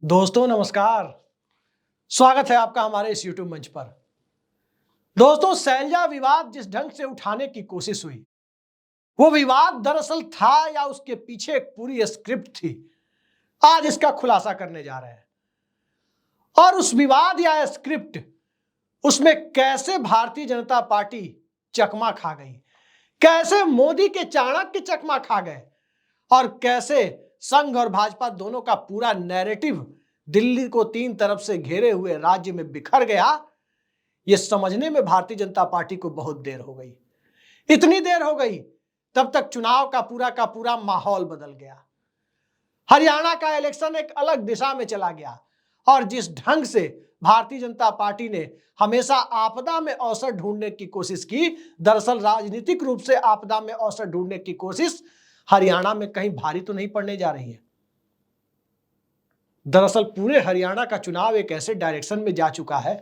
दोस्तों नमस्कार। स्वागत है आपका हमारे इस YouTube मंच पर। दोस्तों, शैलजा विवाद जिस ढंग से उठाने की कोशिश हुई, वो विवाद दरअसल था या उसके पीछे एक पूरी स्क्रिप्ट थी, आज इसका खुलासा करने जा रहे हैं। और उस विवाद या स्क्रिप्ट, उसमें कैसे भारतीय जनता पार्टी चकमा खा गई, कैसे मोदी के चाणक्य चकमा खा गए, और कैसे संघ और भाजपा दोनों का पूरा नैरेटिव दिल्ली को तीन तरफ से घेरे हुए राज्य में बिखर गया, यह समझने में भारतीय जनता पार्टी को बहुत देर हो गई। इतनी देर हो गई, तब तक चुनाव का पूरा माहौल बदल गया। हरियाणा का इलेक्शन एक अलग दिशा में चला गया और जिस ढंग से भारतीय जनता पार्टी ने हमेशा आपदा में अवसर ढूंढने की कोशिश की, दरअसल राजनीतिक रूप से आपदा में अवसर ढूंढने की कोशिश हरियाणा में कहीं भारी तो नहीं पड़ने जा रही है। दरअसल पूरे हरियाणा का चुनाव एक ऐसे डायरेक्शन में जा चुका है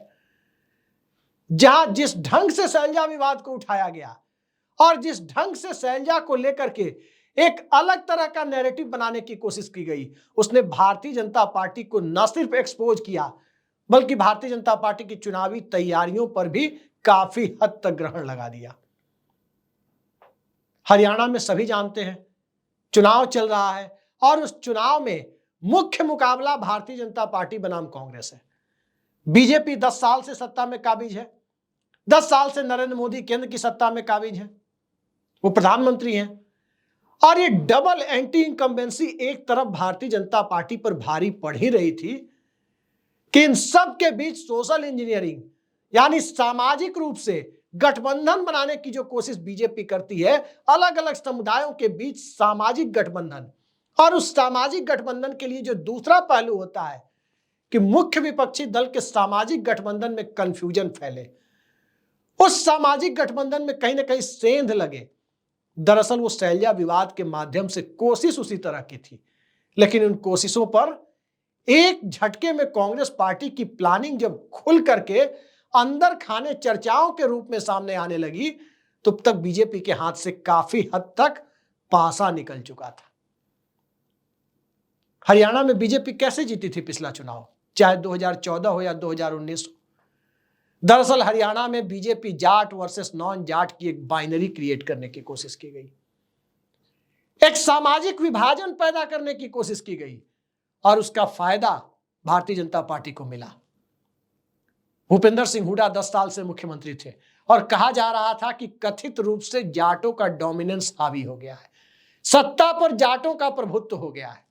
जहां जिस ढंग से शैलजा विवाद को उठाया गया और जिस ढंग से शैलजा को लेकर के एक अलग तरह का नैरेटिव बनाने की कोशिश की गई, उसने भारतीय जनता पार्टी को न सिर्फ एक्सपोज किया, बल्कि भारतीय जनता पार्टी की चुनावी तैयारियों पर भी काफी हद तक ग्रहण लगा दिया। हरियाणा में सभी जानते हैं चुनाव चल रहा है और उस चुनाव में मुख्य मुकाबला भारतीय जनता पार्टी बनाम कांग्रेस है। बीजेपी 10 साल से सत्ता में काबिज है, 10 साल से नरेंद्र मोदी केंद्र की सत्ता में काबिज है, वो प्रधानमंत्री हैं, और ये डबल एंटी इनकम्बेंसी एक तरफ भारतीय जनता पार्टी पर भारी पड़ ही रही थी कि इन सब के बीच सोशल इंजीनियरिंग यानी सामाजिक रूप से गठबंधन बनाने की जो कोशिश बीजेपी करती है, अलग अलग समुदायों के बीच सामाजिक गठबंधन, और उस सामाजिक गठबंधन के लिए जो दूसरा पहलू होता है कि मुख्य विपक्षी दल के सामाजिक गठबंधन में कंफ्यूजन फैले, उस सामाजिक गठबंधन में कहीं ना कहीं सेंध लगे। दरअसल वो शैलजा विवाद के माध्यम से कोशिश उसी तरह की थी, लेकिन उन कोशिशों पर एक झटके में कांग्रेस पार्टी की प्लानिंग जब खुल करके अंदर खाने चर्चाओं के रूप में सामने आने लगी, तब तक बीजेपी के हाथ से काफी हद तक पासा निकल चुका था। हरियाणा में बीजेपी कैसे जीती थी पिछला चुनाव, चाहे 2014 हो या 2019 हो। दरअसल हरियाणा में BJP Jat versus non Jat की एक बाइनरी क्रिएट करने की कोशिश की गई, एक सामाजिक विभाजन पैदा करने की कोशिश की गई, और उसका फायदा भारतीय जनता पार्टी को मिला। भूपेंद्र सिंह हुड्डा 10 साल से मुख्यमंत्री थे और कहा जा रहा था कि कथित रूप से जाटों का डोमिनेंस हावी हो गया है, सत्ता पर जाटों का प्रभुत्व हो गया है।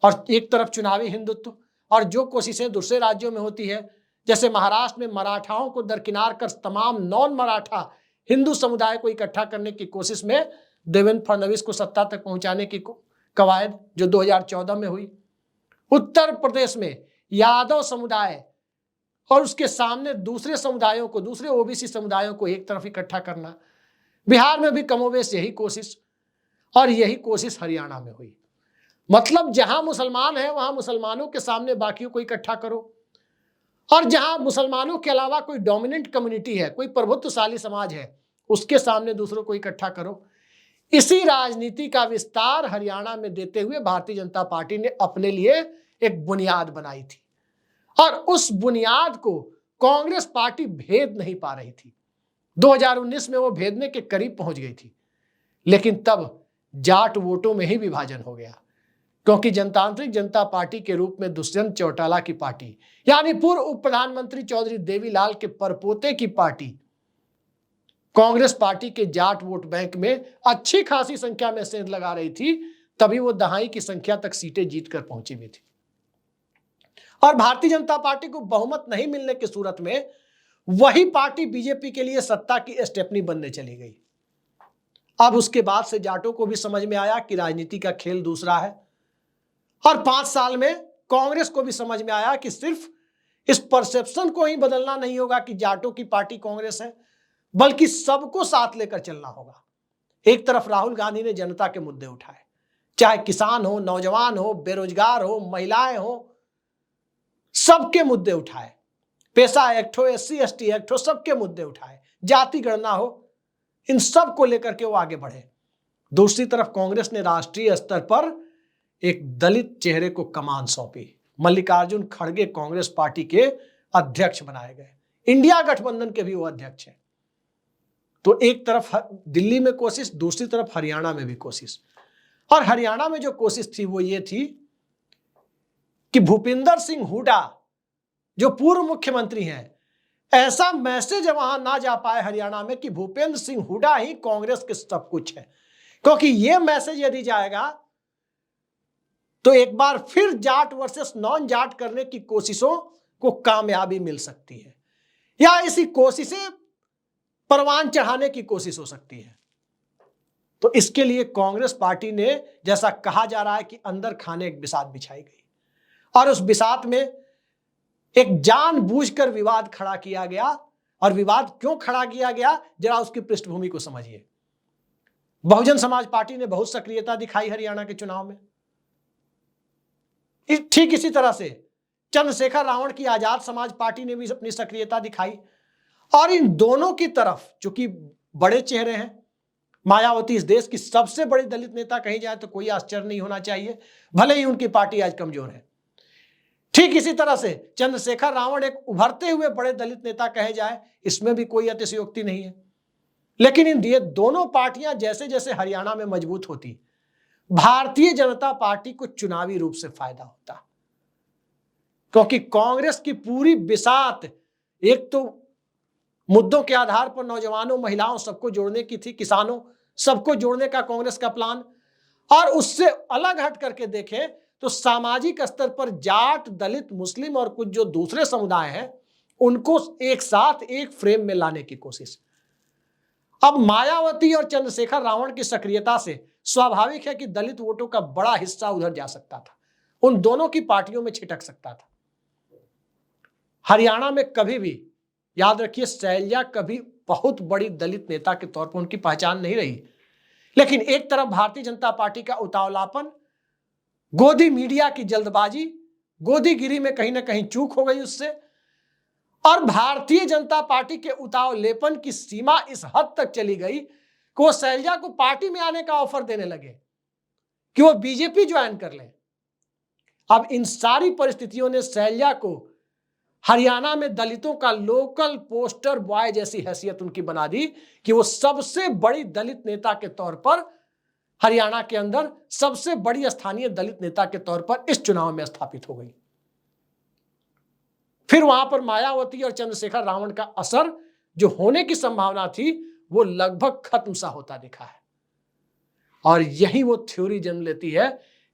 और एक तरफ चुनावी हिंदुत्व और जो कोशिशें दूसरे राज्यों में होती है, जैसे महाराष्ट्र में मराठाओं को दरकिनार कर तमाम नॉन मराठा हिंदू समुदाय को इकट्ठा करने की कोशिश में देवेंद्र फडणवीस को सत्ता तक पहुंचाने की कवायद जो 2014 में हुई। उत्तर प्रदेश में यादव समुदाय और उसके सामने दूसरे समुदायों को, दूसरे ओबीसी समुदायों को एक तरफ इकट्ठा करना। बिहार में भी कमोबेश यही कोशिश, और यही कोशिश हरियाणा में हुई। मतलब जहां मुसलमान है वहां मुसलमानों के सामने बाकियों को इकट्ठा करो, और जहां मुसलमानों के अलावा कोई डोमिनेंट कम्युनिटी है, कोई प्रभुत्वशाली समाज है, उसके सामने दूसरों को इकट्ठा करो। इसी राजनीति का विस्तार हरियाणा में देते हुए भारतीय जनता पार्टी ने अपने लिए एक बुनियाद बनाई थी, और उस बुनियाद को कांग्रेस पार्टी भेद नहीं पा रही थी। 2019 में वो भेदने के करीब पहुंच गई थी, लेकिन तब जाट वोटों में ही विभाजन हो गया, क्योंकि जनतांत्रिक जनता पार्टी के रूप में दुष्यंत चौटाला की पार्टी, यानी पूर्व उप प्रधानमंत्री चौधरी देवीलाल के परपोते की पार्टी, कांग्रेस पार्टी के जाट वोट बैंक में अच्छी खासी संख्या में सेंध लगा रही थी, तभी वो दहाई की संख्या तक सीटें जीतकर पहुंची भी थी। और भारतीय जनता पार्टी को बहुमत नहीं मिलने की सूरत में वही पार्टी बीजेपी के लिए सत्ता की स्टेपनी बनने चली गई। अब उसके बाद से जाटों को भी समझ में आया कि राजनीति का खेल दूसरा है, और 5 साल में कांग्रेस को भी समझ में आया कि सिर्फ इस परसेप्शन को ही बदलना नहीं होगा कि जाटों की पार्टी कांग्रेस है, बल्कि सबको साथ लेकर चलना होगा। एक तरफ राहुल गांधी ने जनता के मुद्दे उठाए, चाहे किसान हो, नौजवान हो, बेरोजगार हो, महिलाएं हो, सबके मुद्दे उठाए। पेशा एक्ट हो, SC ST एक्ट हो, सबके मुद्दे उठाए, जाति गणना हो, इन सब को लेकर के वो आगे बढ़े। दूसरी तरफ कांग्रेस ने राष्ट्रीय स्तर पर एक दलित चेहरे को कमान सौंपी। मल्लिकार्जुन खड़गे कांग्रेस पार्टी के अध्यक्ष बनाए गए, इंडिया गठबंधन के भी वो अध्यक्ष हैं। तो एक तरफ दिल्ली में कोशिश, दूसरी तरफ हरियाणा में भी कोशिश। और हरियाणा में जो कोशिश थी वो ये थी कि भूपिंदर सिंह हुड्डा जो पूर्व मुख्यमंत्री हैं, ऐसा मैसेज वहां ना जा पाए हरियाणा में कि भूपेंद्र सिंह हुड्डा ही कांग्रेस के सब कुछ है। क्योंकि यह मैसेज यदि जाएगा तो एक बार फिर जाट वर्सेस नॉन जाट करने की कोशिशों को कामयाबी मिल सकती है, या इसी कोशिशें परवान चढ़ाने की कोशिश हो सकती है। तो इसके लिए कांग्रेस पार्टी ने, जैसा कहा जा रहा है कि अंदर खाने एक बिसात बिछाई गई, और उस बिसात में एक जानबूझकर विवाद खड़ा किया गया। और विवाद क्यों खड़ा किया गया, जरा उसकी पृष्ठभूमि को समझिए। बहुजन समाज पार्टी ने बहुत सक्रियता दिखाई हरियाणा के चुनाव में। ठीक इसी तरह से चंद्रशेखर रावण की आजाद समाज पार्टी ने भी अपनी सक्रियता दिखाई। और इन दोनों की तरफ, चूंकि बड़े चेहरे हैं, मायावती इस देश की सबसे बड़ी दलित नेता कही जाए तो कोई आश्चर्य नहीं होना चाहिए, भले ही उनकी पार्टी आज कमजोर है। ठीक इसी तरह से चंद्रशेखर रावण एक उभरते हुए बड़े दलित नेता कहे जाए, इसमें भी कोई अतिशयोक्ति नहीं है। लेकिन इन ये दोनों पार्टियां जैसे जैसे हरियाणा में मजबूत होती, भारतीय जनता पार्टी को चुनावी रूप से फायदा होता। क्योंकि कांग्रेस की पूरी बिसात एक तो मुद्दों के आधार पर नौजवानों, महिलाओं, सबको जोड़ने की थी, किसानों, सबको जोड़ने का कांग्रेस का प्लान। और उससे अलग हट करके देखें तो सामाजिक स्तर पर जाट, दलित, मुस्लिम और कुछ जो दूसरे समुदाय हैं, उनको एक साथ एक फ्रेम में लाने की कोशिश। अब मायावती और चंद्रशेखर रावण की सक्रियता से स्वाभाविक है कि दलित वोटों का बड़ा हिस्सा उधर जा सकता था, उन दोनों की पार्टियों में छिटक सकता था। हरियाणा में कभी भी, याद रखिए, शैलजा कभी बहुत बड़ी दलित नेता के तौर पर उनकी पहचान नहीं रही। लेकिन एक तरफ भारतीय जनता पार्टी का उतावलापन, गोदी मीडिया की जल्दबाजी, गोदीगिरी में कहीं ना कहीं चूक हो गई उससे, और भारतीय जनता पार्टी के उतावलेपन की सीमा इस हद तक चली गई कि वो शैलजा को पार्टी में आने का ऑफर देने लगे कि वो बीजेपी ज्वाइन कर ले। अब इन सारी परिस्थितियों ने शैलजा को हरियाणा में दलितों का लोकल पोस्टर बॉय जैसी हैसियत उनकी बना दी कि वो सबसे बड़ी दलित नेता के तौर पर, हरियाणा के अंदर सबसे बड़ी स्थानीय दलित नेता के तौर पर इस चुनाव में स्थापित हो गई। फिर वहां पर मायावती और चंद्रशेखर रावण का असर जो होने की संभावना थी, वो लगभग खत्म सा होता दिखा है। और यही वो थ्योरी जन्म लेती है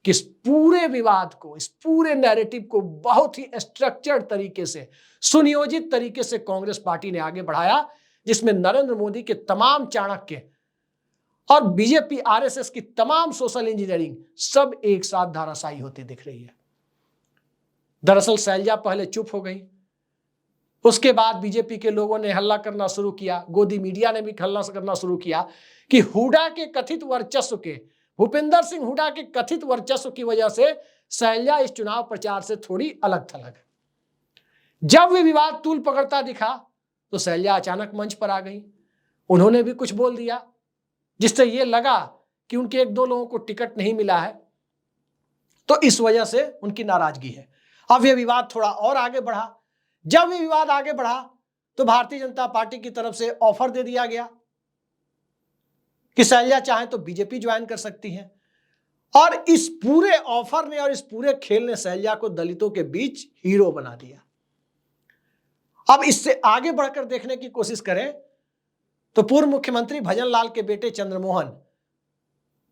कि इस पूरे विवाद को, इस पूरे नैरेटिव को बहुत ही स्ट्रक्चर्ड तरीके से, सुनियोजित तरीके से कांग्रेस पार्टी ने आगे बढ़ाया, जिसमें नरेंद्र मोदी के तमाम चाणक्य और बीजेपी आरएसएस की तमाम सोशल इंजीनियरिंग सब एक साथ धाराशायी होती दिख रही है। दरअसल शैलजा पहले चुप हो गई, उसके बाद बीजेपी के लोगों ने हल्ला करना शुरू किया, गोदी मीडिया ने भी हल्ला करना शुरू किया कि हुड्डा के कथित वर्चस्व के, भूपिंदर सिंह हुड्डा के कथित वर्चस्व की वजह से शैलजा इस चुनाव प्रचार से थोड़ी अलग थलग है। जब वे विवाद तूल पकड़ता दिखा तो शैलजा अचानक मंच पर आ गई, उन्होंने भी कुछ बोल दिया जिससे यह लगा कि उनके एक दो लोगों को टिकट नहीं मिला है, तो इस वजह से उनकी नाराजगी है। अब यह विवाद थोड़ा और आगे बढ़ा। जब ये विवाद आगे बढ़ा तो भारतीय जनता पार्टी की तरफ से ऑफर दे दिया गया कि शैलजा चाहे तो बीजेपी ज्वाइन कर सकती हैं। और इस पूरे ऑफर ने और इस पूरे खेल ने शैलजा को दलितों के बीच हीरो बना दिया। अब इससे आगे बढ़कर देखने की कोशिश करें तो पूर्व मुख्यमंत्री भजन लाल के बेटे चंद्रमोहन,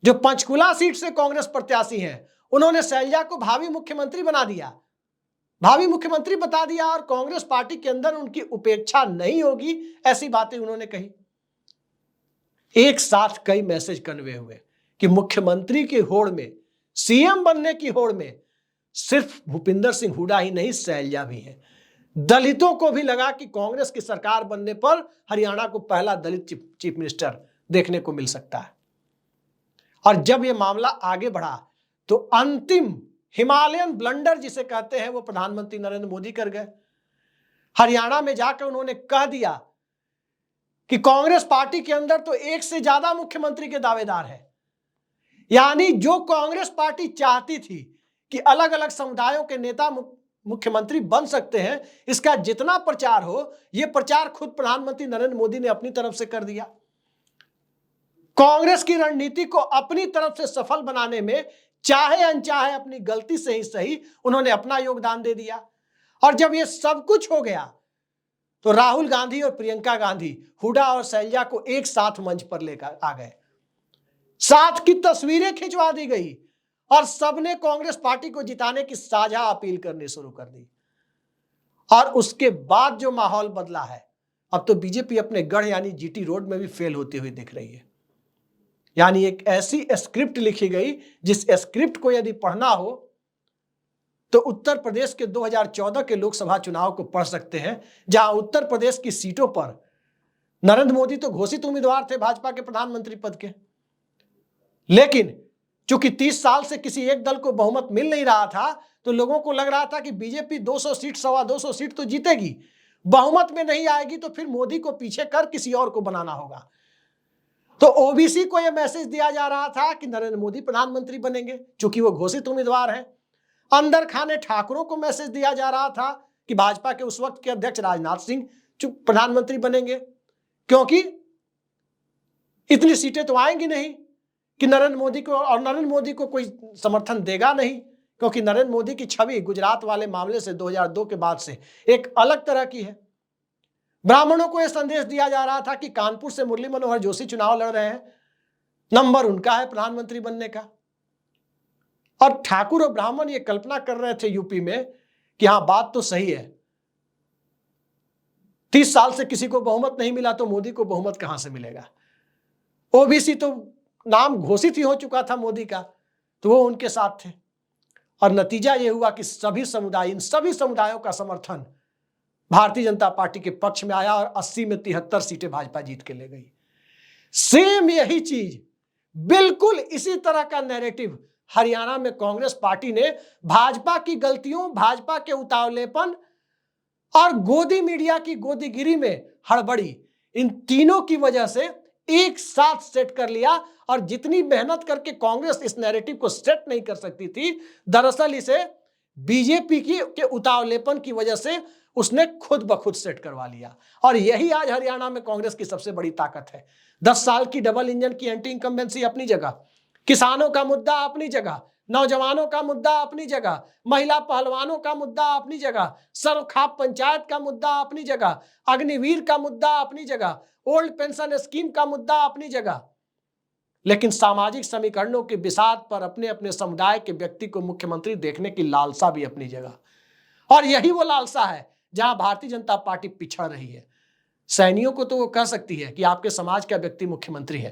जो पंचकुला सीट से कांग्रेस प्रत्याशी हैं, उन्होंने शैलजा को भावी मुख्यमंत्री बना दिया, भावी मुख्यमंत्री बता दिया, और कांग्रेस पार्टी के अंदर उनकी उपेक्षा नहीं होगी, ऐसी बातें उन्होंने कही। एक साथ कई मैसेज कन्वे हुए कि मुख्यमंत्री की होड़ में, सीएम बनने की होड़ में सिर्फ भूपिंदर सिंह हुड्डा ही नहीं, शैलजा भी है। दलितों को भी लगा कि कांग्रेस की सरकार बनने पर हरियाणा को पहला दलित चीफ मिनिस्टर देखने को मिल सकता है। और जब यह मामला आगे बढ़ा तो अंतिम हिमालयन ब्लंडर जिसे कहते हैं वो प्रधानमंत्री नरेंद्र मोदी कर गए। हरियाणा में जाकर उन्होंने कह दिया कि कांग्रेस पार्टी के अंदर तो एक से ज्यादा मुख्यमंत्री के दावेदार हैं, यानी जो कांग्रेस पार्टी चाहती थी कि अलग अलग समुदायों के नेता मुख्यमंत्री बन सकते हैं, इसका जितना प्रचार हो, यह प्रचार खुद प्रधानमंत्री नरेंद्र मोदी ने अपनी तरफ से कर दिया। कांग्रेस की रणनीति को अपनी तरफ से सफल बनाने में चाहे अनचाहे अपनी गलती से ही सही उन्होंने अपना योगदान दे दिया। और जब यह सब कुछ हो गया तो राहुल गांधी और प्रियंका गांधी हुड्डा और शैलजा को एक साथ मंच पर लेकर आ गए, साथ की तस्वीरें खिंचवा दी गई और सबने कांग्रेस पार्टी को जिताने की साझा अपील करनी शुरू कर दी। और उसके बाद जो माहौल बदला है, अब तो बीजेपी अपने गढ़ यानी जीटी रोड में भी फेल होती हुई दिख रही है। यानी एक ऐसी स्क्रिप्ट लिखी गई जिस स्क्रिप्ट को यदि पढ़ना हो तो उत्तर प्रदेश के 2014 के लोकसभा चुनाव को पढ़ सकते हैं, जहां उत्तर प्रदेश की सीटों पर नरेंद्र मोदी तो घोषित उम्मीदवार थे भाजपा के प्रधानमंत्री पद के, लेकिन चूंकि 30 साल से किसी एक दल को बहुमत मिल नहीं रहा था तो लोगों को लग रहा था कि बीजेपी 200 सीट 250 सीट तो जीतेगी, बहुमत में नहीं आएगी तो फिर मोदी को पीछे कर किसी और को बनाना होगा। तो ओबीसी को यह मैसेज दिया जा रहा था कि नरेंद्र मोदी प्रधानमंत्री बनेंगे, चूंकि वो घोषित उम्मीदवार हैं। अंदर खाने ठाकुरों को मैसेज दिया जा रहा था कि भाजपा के उस वक्त के अध्यक्ष राजनाथ सिंह प्रधानमंत्री बनेंगे, क्योंकि इतनी सीटें तो आएंगी नहीं कि नरेंद्र मोदी को, और नरेंद्र मोदी को कोई समर्थन देगा नहीं, क्योंकि नरेंद्र मोदी की छवि गुजरात वाले मामले से 2002 के बाद से एक अलग तरह की है। ब्राह्मणों को यह संदेश दिया जा रहा था कि कानपुर से मुरली मनोहर जोशी चुनाव लड़ रहे हैं, नंबर उनका है प्रधानमंत्री बनने का। और ठाकुर और ब्राह्मण ये कल्पना कर रहे थे यूपी में कि हां बात तो सही है, 30 साल से किसी को बहुमत नहीं मिला तो मोदी को बहुमत कहां से मिलेगा। ओबीसी तो नाम घोषित ही हो चुका था मोदी का, तो वो उनके साथ थे। और नतीजा ये हुआ कि सभी समुदाय, इन सभी समुदायों का समर्थन भारतीय जनता पार्टी के पक्ष में आया और 80 में 73 सीटें भाजपा जीत के ले गई। सेम यही चीज, बिल्कुल इसी तरह का नैरेटिव हरियाणा में कांग्रेस पार्टी ने भाजपा की गलतियों, भाजपा के उतावलेपन और गोदी मीडिया की गोदीगिरी में हड़बड़ी, इन तीनों की वजह से एक साथ सेट कर लिया। और जितनी मेहनत करके कांग्रेस इस नैरेटिव को सेट नहीं कर सकती थी, दरअसल इसे बीजेपी के उतावलेपन की वजह से उसने खुद ब खुद सेट करवा लिया। और यही आज हरियाणा में कांग्रेस की सबसे बड़ी ताकत है। 10 साल की डबल इंजन की एंटी इनकम्बेंसी अपनी जगह, किसानों का मुद्दा अपनी जगह, नौजवानों का मुद्दा अपनी जगह, महिला पहलवानों का मुद्दा अपनी जगह, सर्वखाप पंचायत का मुद्दा अपनी जगह, अग्निवीर का मुद्दा अपनी जगह, ओल्ड पेंशन स्कीम का मुद्दा अपनी जगह। लेकिन सामाजिक समीकरणों के बिसात पर अपने अपने समुदाय के व्यक्ति को मुख्यमंत्री देखने की लालसा भी अपनी जगह। और यही वो लालसा है जहां भारतीय जनता पार्टी पिछड़ रही है। सैनियों को तो वो कह सकती है कि आपके समाज का व्यक्ति मुख्यमंत्री है,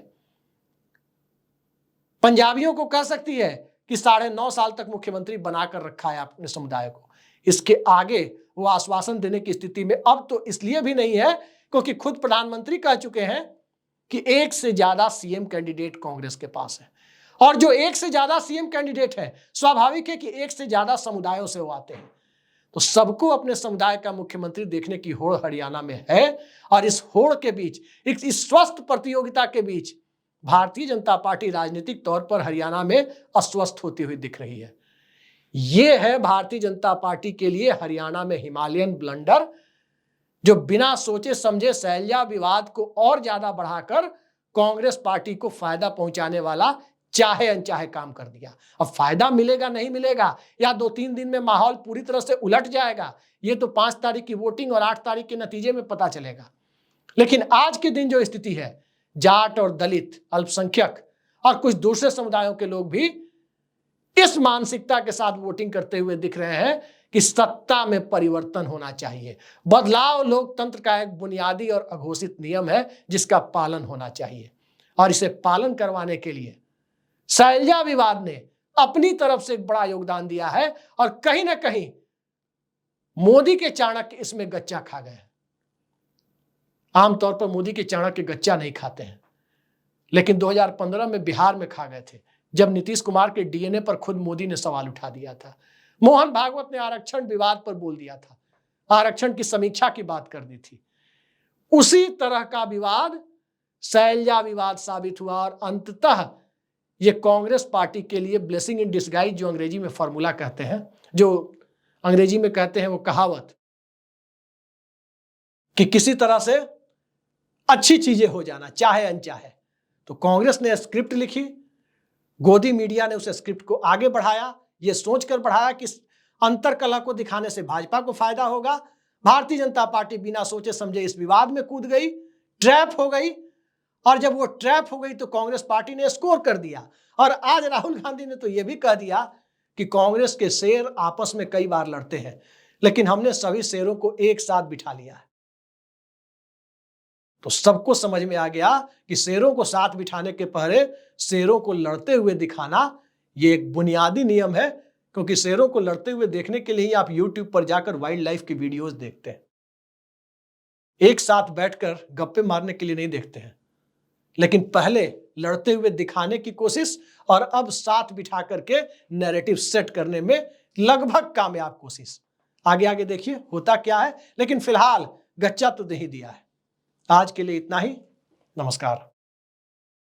पंजाबियों को कह सकती है कि 9.5 साल तक मुख्यमंत्री बनाकर रखा है अपने समुदाय को। इसके आगे वो आश्वासन देने की स्थिति में अब तो इसलिए भी नहीं है क्योंकि खुद प्रधानमंत्री कह चुके हैं कि एक से ज्यादा सीएम कैंडिडेट कांग्रेस के पास है। और जो एक से ज्यादा सीएम कैंडिडेट है, स्वाभाविक है कि एक से ज्यादा समुदायों से वो आते हैं। तो सबको अपने समुदाय का मुख्यमंत्री देखने की होड़ हरियाणा में है। और इस होड़ के बीच, इस स्वस्थ प्रतियोगिता के बीच भारतीय जनता पार्टी राजनीतिक तौर पर हरियाणा में अस्वस्थ होती हुई दिख रही है। यह है भारतीय जनता पार्टी के लिए हरियाणा में हिमालयन ब्लंडर, जो बिना सोचे समझे शैलजा विवाद को और ज्यादा बढ़ाकर कांग्रेस पार्टी को फायदा पहुंचाने वाला चाहे अनचाहे काम कर दिया। अब फायदा मिलेगा नहीं मिलेगा, या 2-3 दिन में माहौल पूरी तरह से उलट जाएगा, ये तो 5 तारीख की वोटिंग और 8 तारीख के नतीजे में पता चलेगा। लेकिन आज के दिन जो स्थिति है, जाट और दलित, अल्पसंख्यक और कुछ दूसरे समुदायों के लोग भी इस मानसिकता के साथ वोटिंग करते हुए दिख रहे हैं कि सत्ता में परिवर्तन होना चाहिए। बदलाव लोकतंत्र का एक बुनियादी और अघोषित नियम है जिसका पालन होना चाहिए। और इसे पालन करवाने के लिए शैलजा विवाद ने अपनी तरफ से एक बड़ा योगदान दिया है। और कहीं ना कहीं मोदी के चाणक्य इसमें गच्चा खा गए। आमतौर पर मोदी के चाणक्य गच्चा नहीं खाते हैं, लेकिन 2015 में बिहार में खा गए थे, जब नीतीश कुमार के डीएनए पर खुद मोदी ने सवाल उठा दिया था। मोहन भागवत ने आरक्षण विवाद पर बोल दिया था, आरक्षण की समीक्षा की बात कर दी थी। उसी तरह का विवाद शैलजा विवाद साबित हुआ और अंततः ये कांग्रेस पार्टी के लिए ब्लेसिंग इन डिस्गाइज, जो अंग्रेजी में फॉर्मूला कहते हैं, जो अंग्रेजी में कहते हैं वो कहावत, कि किसी तरह से अच्छी चीजें हो जाना चाहे अनचाहे। तो कांग्रेस ने स्क्रिप्ट लिखी, गोदी मीडिया ने उस स्क्रिप्ट को आगे बढ़ाया, ये सोचकर बढ़ाया कि अंतर कलह को दिखाने से भाजपा को फायदा होगा। भारतीय जनता पार्टी बिना सोचे समझे इस विवाद में कूद गई, ट्रैप हो गई, और जब वो ट्रैप हो गई तो कांग्रेस पार्टी ने स्कोर कर दिया। और आज राहुल गांधी ने तो यह भी कह दिया कि कांग्रेस के शेर आपस में कई बार लड़ते हैं, लेकिन हमने सभी शेरों को एक साथ बिठा लिया है। तो सबको समझ में आ गया कि शेरों को साथ बिठाने के पहले शेरों को लड़ते हुए दिखाना ये एक बुनियादी नियम है, क्योंकि शेरों को लड़ते हुए देखने के लिए ही आप YouTube पर जाकर वाइल्ड लाइफ की वीडियोस देखते हैं। एक साथ बैठकर गप्पे मारने के लिए नहीं देखते हैं, लेकिन पहले लड़ते हुए दिखाने की कोशिश और अब साथ बिठा करके नैरेटिव सेट करने में लगभग कामयाब कोशिश। आगे आगे देखिए होता क्या है, लेकिन फिलहाल गच्चा तो दे ही दिया है। आज के लिए इतना ही, नमस्कार।